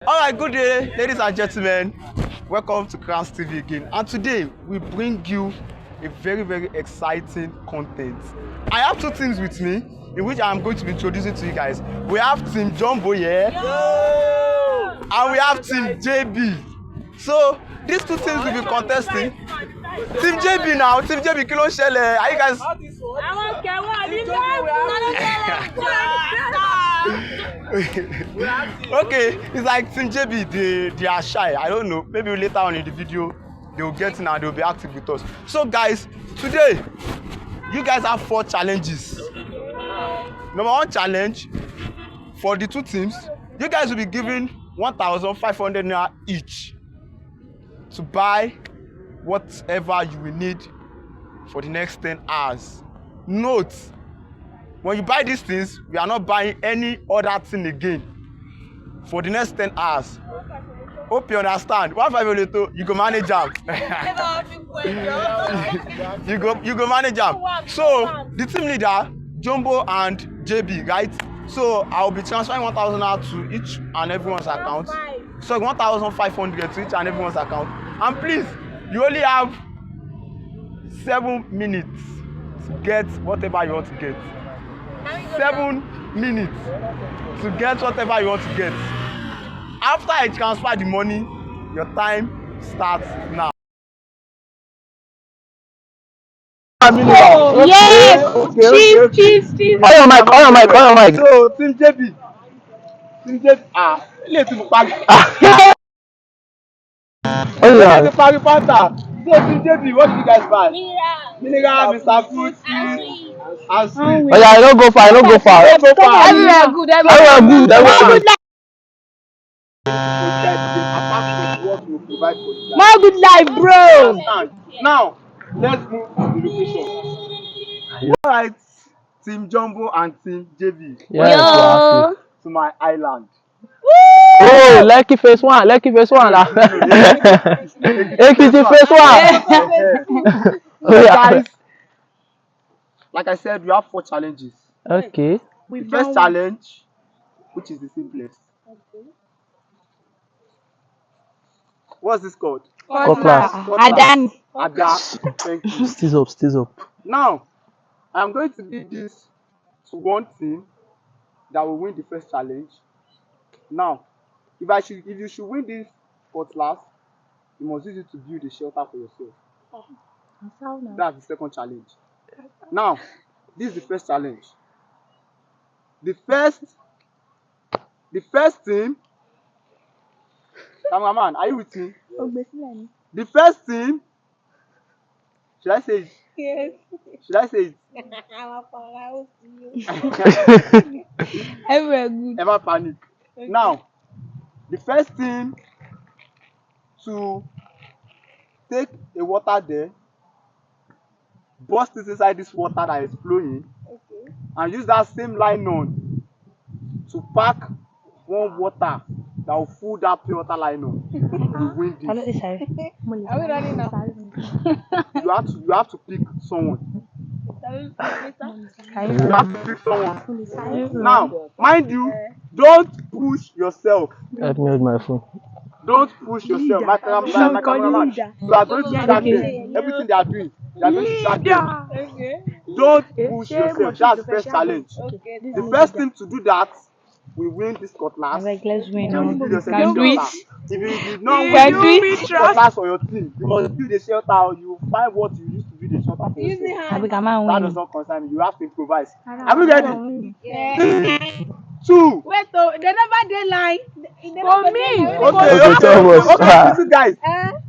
Alright, good day, ladies and gentlemen. Welcome to Crowns TV again. And today we bring you a very exciting content. I have two teams with me in which I am going to be introducing to you guys. We have Team Jumbo here, and we have Team JB. So these two teams will be contesting. Team JB now, Team JB, kí ló ń ṣẹlẹ̀? Are you guys? Okay, it's like Team JB, they are shy. I don't know. Maybe later on in the video they will get in and they will be active with us. So guys, today you guys have 4 challenges. Number 1 challenge for the two teams, you guys will be given 1,500 naira each to buy whatever you will need for the next 10 hours. Note, when you buy these things, we are not buying any other thing again for the next 10 hours. Hope you understand. 1,500, you go manage them. you go manage them. So the team leader, Jumbo and JB, right? So I will be transferring 1,000 to each and everyone's account. So 1,500 to each and everyone's account. And please, you only have 7 minutes to get whatever you want to get. 7 minutes to get whatever you want to get. After I transfer the money, your time starts now. Oh, yes! Chief. On your mic. So, Team JB. Ilé tí mo parí. Ilé tí parí Fanta. So, Team JB, what did you guys buy? Mineral, Mr. Fruit, and sweet. Oh yeah, I don't go far. Everywhere good. More good life, bro. Now, let's move to the location. Alright, Team Jumbo and Team JB. Yes, to my island. oh, lucky face one. Ekiti face one. So guys, like I said, we have 4 challenges. Okay. The first challenge, which is the simplest. What's this called? Cutlass. Adan. Ada. Thank you. Stis up. Now, I'm going to give this to one team that will win the first challenge. Now, if you should win this cutlass, you must use it to build a shelter for yourself. That's the second challenge. Now, this is the first challenge. The first team. Cameraman, are you with me? The first team. Should I say it? Yes. Should I say it? Everywhere good. Never panic. Okay. Now, the first team to take a water there, burst it inside this water that is flowing, and use that same nylon to pack one water that will fill that pure water nylon. You win this. Are we running now? You have to pick someone. You have to pick someone. Now, mind you, don't push yourself. Let me hold my phone. Don't push yourself. My cameraman. You are going to start everything they are doing. They are going to start them. Okay. Don't push yourself. That's the first challenge. Okay. The first thing to do that, we win this cutlass. Let's win. You build yourself Can a do shelter. it. If you did not Can win do this it. cutlass for your team, you must build a shelter or you find what you used to build a shelter for yourself. That does not concern me. You have to improvise. Are we ready? Yeah. 2. Wait, though, they never deadline. For me. Okay, listen guys.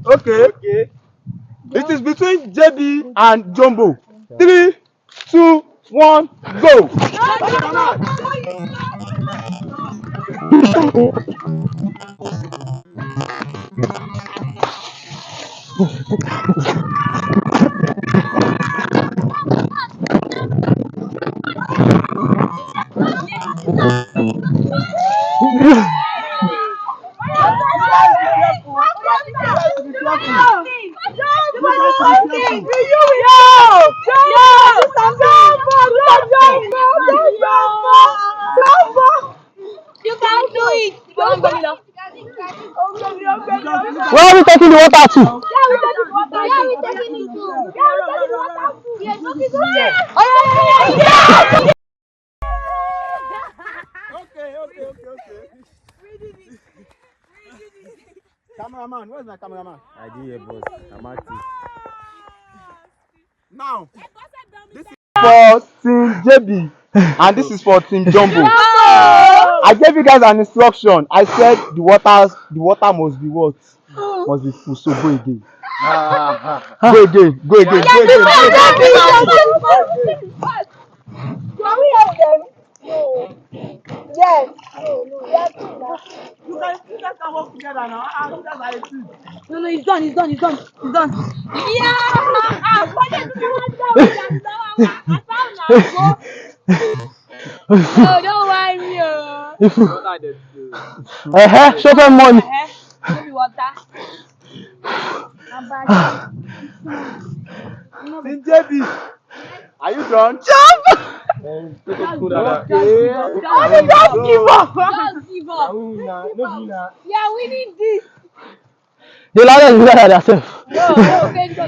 Okay. It is between JB and Jumbo. 3, 2, 1, go. You can do it. Where are we taking the water to? Okay. Cameraman, where's my cameraman? I did hear boss. I'm active. Now, this is for Team JB and this is for Team Jumbo. I gave you guys an instruction. I said the water must be what? Must be full. So go again. Go again. Can we help them? Yes. You guys can work together now. You guys are a team. No, he's done. Yeah. No, don't worry me. Show them money. Maybe water. Team JB, are you done? Just give up. Yeah, we need this. They like to do that themselves. No, thank you.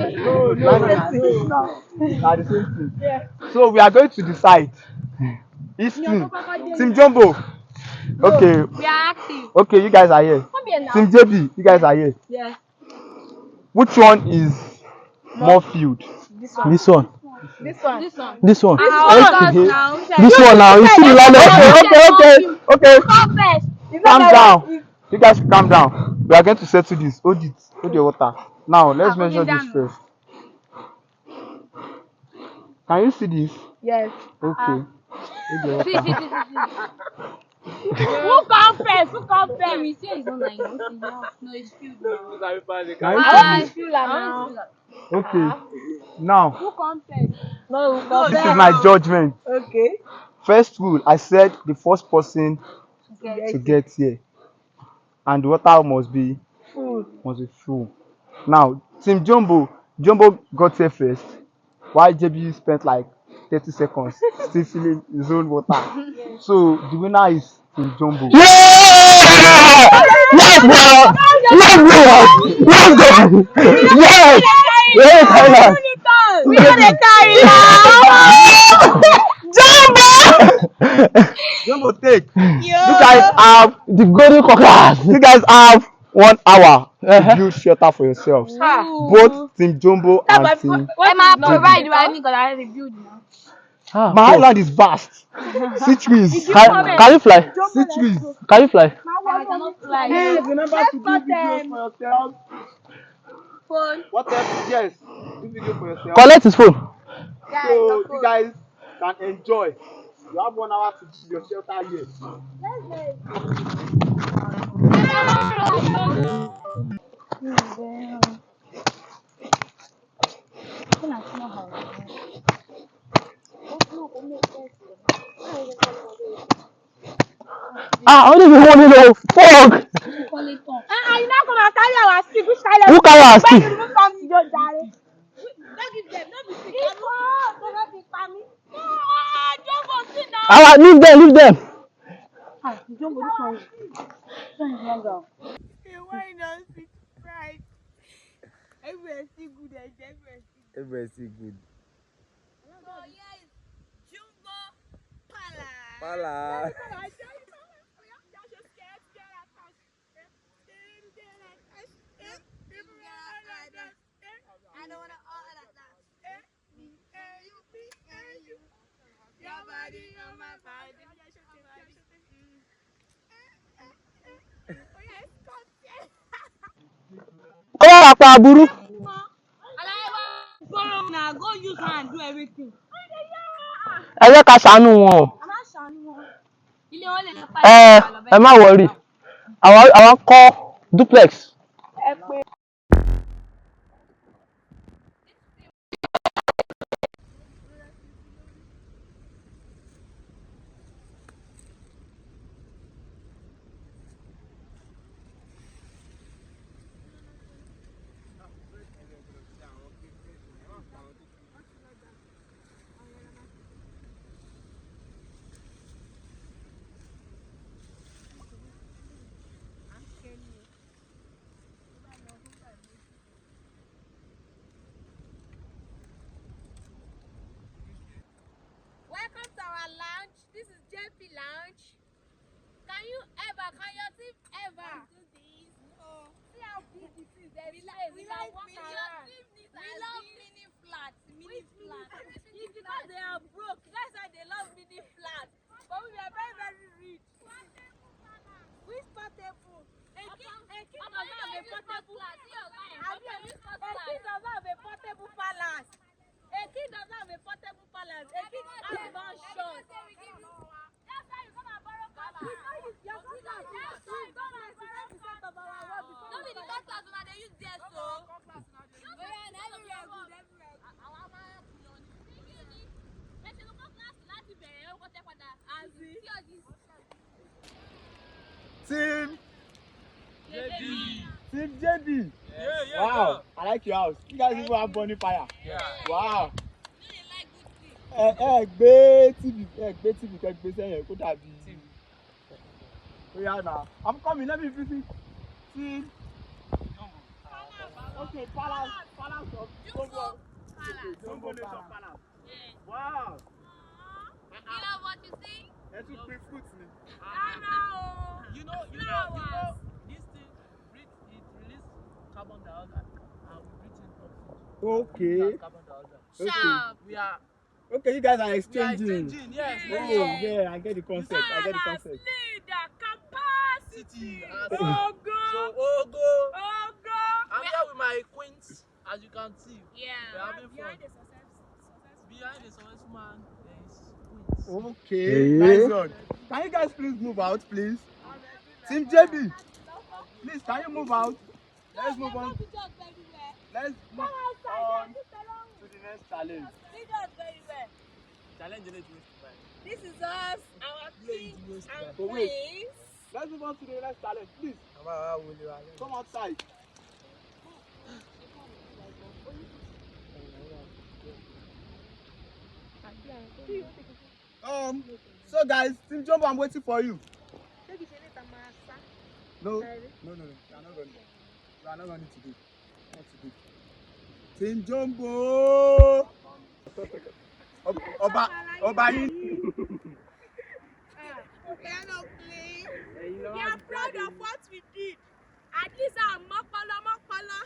Are the same thing. Yeah. So we are going to decide. Each team. Team Jumbo. Okay. We are active. Okay, you guys are here. Team JB, you guys are here. Yeah. Which one is more filled? This one. This one. This one. This one Now. You see the line. Okay. Calm down. You guys calm down. We are going to settle this. Hold it. Hold your water. Now let's measure this first. Can you see this? Yes. Okay. Hold your water. Who come first? We say it's not like no, it's filled. Can you see this? Okay. Now, Who come first? this is my judgment. Okay. First rule, I said the first person to get here, and the water must be full. Now, Team Jumbo got here first, while JB spent like 30 seconds still filling his own water. So the winner is Team Jumbo. Yeah! Yes, bro! Yes, We gonna carry now. Jumbo, take. You guys have the golden cockers. You guys have 1 hour to build shelter for yourselves. Both Team Jumbo and Team provide money because I reviewed now. My island is vast. See trees. Can you fly? See trees. Can you fly? I cannot fly. Remember to do videos for yourself. Phone. What else? Yes. Do video for yourself. Collect his phone. So you guys can enjoy. You have 1 hour to build your shelter here. I don't even want to know. Fuck! You're not gonna carry our stick. Which kind Who carry our stick? Don't give them. Don't be sick. Alright, leave them. Jumbo, this one is longer. Why not speak right? Everywhere still good. Everywhere still good. So yes, Jumbo Palace. Pala. I don't wanna all of that. Your body on my body. Come on, Papa Aburu. Go use hand do everything. Ẹ jẹ́ ká ṣàánú wọn o. Ẹ má worry. Àwọn kọ́ duplex. your team ever. See how big it is. There's space. We can walk around. We love mini flats. Mini flats. It's because they are broke. That's why they love mini flats. But we are very, very rich. Which portable? A kid does not have a portable palace. A kid does not have a portable palace. A kid does not have a portable palace. A kid has mansion. That's why you come and borrow cutlass. Your cutlass. That's why you come and borrow cutlass of our work before. Don't be the cutlass when they use there, so. Everywhere good, everywhere good. Our man, let's look up last year. What take that? See all this. Team JB. Team JB. Yeah, Wow, I like your house. You guys even have bonfire. Yeah. Wow. You like good things. Gbé TV kẹ́ gbé sẹ́yìn kó dàbí. Oya now, I'm coming. Let me visit. Team. Okay, Palace of Jumbo. Jumbo Nation Palace. Yeah. Wow. You know what you see? Let's do quick foot me. You know, this thing release carbon dioxide and we breathe in oxygen. Okay. Carbon dioxide. Sharp. We are Okay, you guys are exchanging. yes. Oh, yeah, I get the concept. Leader capacity. So Ogo. I'm here with my queens, as you can see. Yeah. We're having fun. Behind the successful man, there is queens. Okay, nice one. Can you guys please move out, please? Team JB, please, can you move out? Let's move on. Let's move on to the next challenge. Challenge the This is us, our king and But wait. queens. Let's move on to the next challenge, please. Come outside. So guys, Team Jumbo, I'm waiting for you. No. You are not running. You are not running today. Not today. Team Jumbo. Oba yín. We are proud of what we did. At least our mokpala.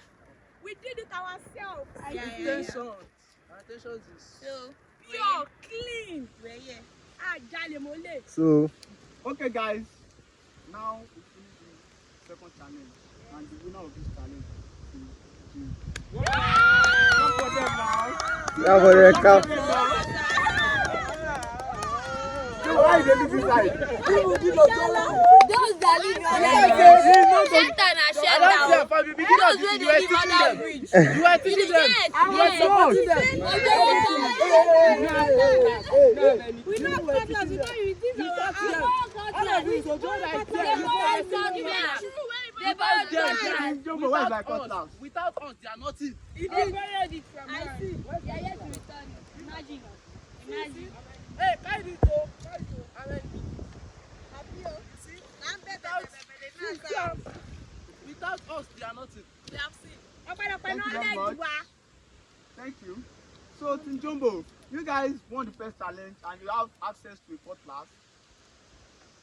We did it ourselves. Attention is So pure, clean. So, okay guys, now we finish the second challenge, and the winner of this challenge is Come for them now. Yeah, for the cup. Why is it this side? Those that live on Shelton and Shelton. Those where they live on that bridge. You are teaching them. We know cutlass, we know you think our Without us, they are nothing. I see. They are yet to return. Imagine. Hey, carry it though. Without us, they are nothing. We have seen. Thank you very much. Thank you. So, Team Jumbo, you guys won the first challenge and you have access to a cutlass.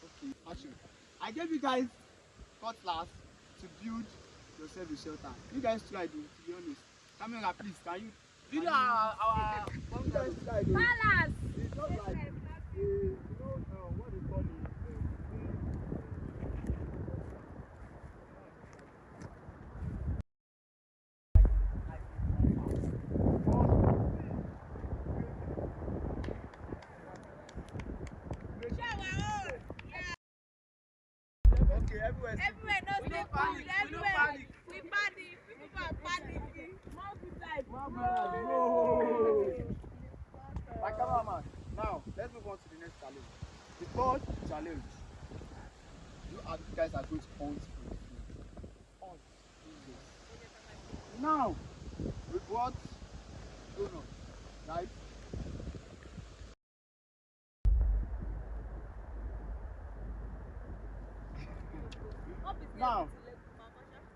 Okay, actually, I gave you guys cutlass to build yourself a shelter. You guys tried it, to be honest. Camera, please, can you? You know our You guys tried it. Palace. It's not like, you know, what they call it. Okay, everywhere. Everywhere, no stay food. Everywhere. We panic. People are panicking. No. My cameraman. Now, let's move on to the next challenge. The third challenge. You guys are going to hunt for the food. Hunt. Now, we brought donuts, right? Now,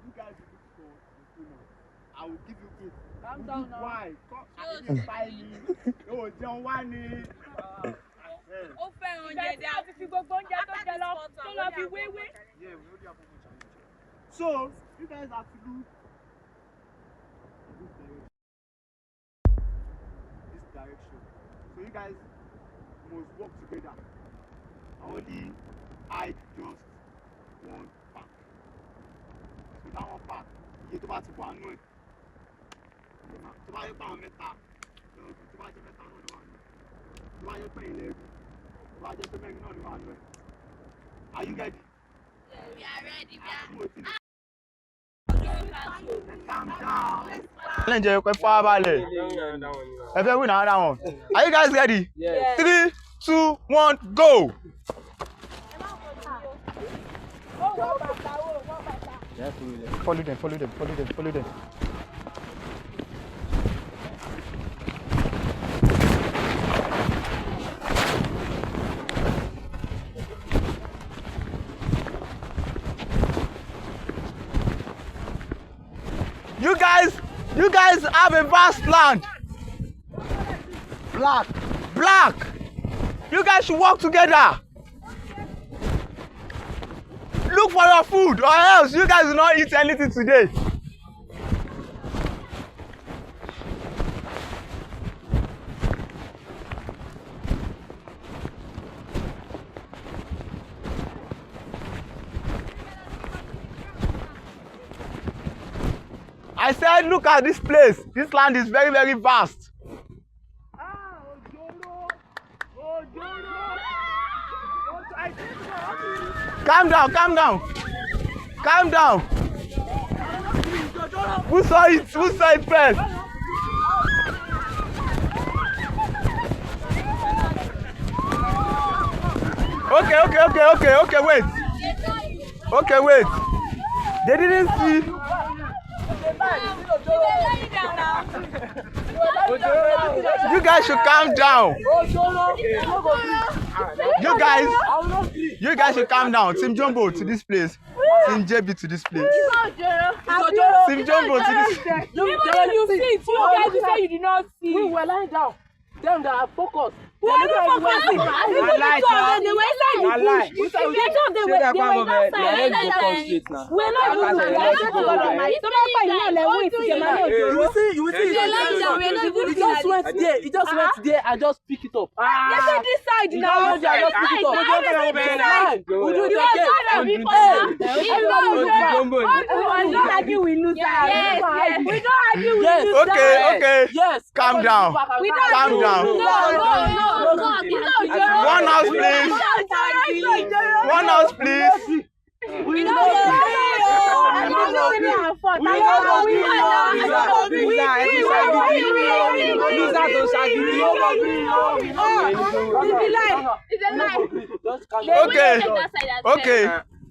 you guys will look for the donuts. I will give you it. Calm down now. Why? Come and buy me. Oh, John Wani. Ó fẹ́ràn oúnjẹ dá. Àti fi gbogbo oúnjẹ tó jẹ lọ tó lọ fi wéwé. Yeah, we already have one more challenge. So, you guys have to do this direction. So you guys must work together. Only I just one pack. So that one pack, you to pass one way. To buy a pound meta. To buy a meta on one. To buy a pain leg. To buy a pain on one way. Are you ready? We are ready. Calm down. Challenge you quite far balẹ̀. Ẹ fẹ́ win another one. Are you guys ready? Yes. 3, 2, 1, go. Follow them, follow them, follow them, follow them. You guys have a vast land. Black. You guys should work together. Look for your food, or else you guys will not eat anything today. I said, look at this place. This land is very, very vast. Calm down, calm down. Calm down. Who saw it? Who saw it first? Okay, wait. Okay, wait. They didn't see. You guys should calm down. You guys should calm down. Team Jumbo to this place. Team JB to this place. Team Jumbo to this place. You guys say you did not see. We were lying down. Them that are focused. They were not focusing. They were inside the bush. They were It just went there. It just went there. I just pick it up. They said this side now. I just pick it up. We do it again. We don't argue with losers. Yes. We don't argue with losers. Okay. Yes. Calm down. Calm down. One house, please. One house, please. We don't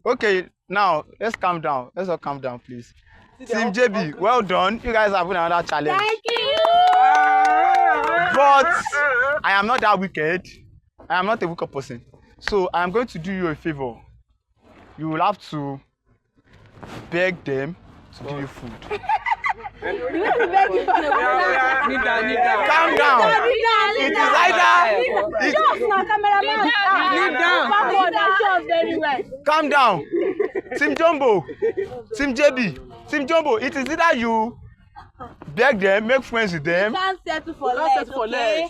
Okay. Now let's calm down. Let's all calm down, please. Team JB, well done. You guys have won another challenge. Thank you. But I am not that wicked. I am not a wicked person. So I am going to do you a favor. You will have to beg them to give you food. Calm down. It is either. Calm down. Team Jumbo, Team JB, Team Jumbo. It is either you beg them, make friends with them. Can't settle for less. Okay.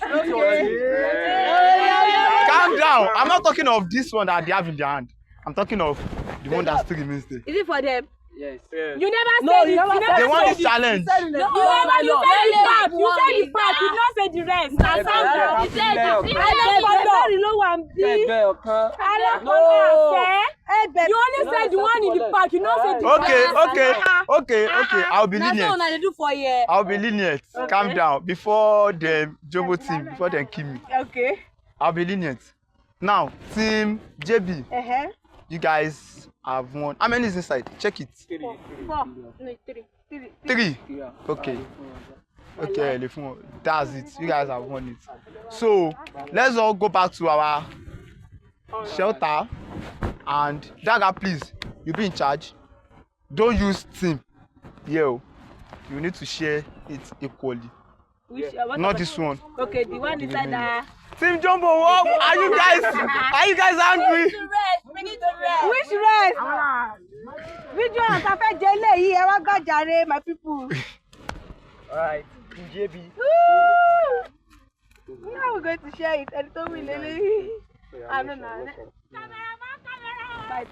Calm down. I'm not talking of this one that they have in their hand. I'm talking of the one that still remains there. Is it for them? Yes. You never said it. They want this challenge. You said the part. You said the part. You not say the rest. You said the low one. You only said the one in the park. You not said the Okay. I'll be lenient. That's what I do for you. I'll be lenient. Calm down. Before the Jumbo team, before they kill me. Okay. I'll be lenient. Now, Team JB. You guys have won. How many is inside? Check it. 4. No, 3. 3. Okay. That's it. You guys have won it. So let's all go back to our shelter. And Daga, please, you be in charge. Don't use team. You need to share it equally. Which, Not this one. Okay, the one inside the... Team Jumbo, what are you guys? Are you guys angry? We need to rest. Which rest? Video on cafe jele yìí ẹ wá gbàjàre my people. Alright, JB. Now we're going to share it. And told me, Lily. I don't know. Camera. Bye.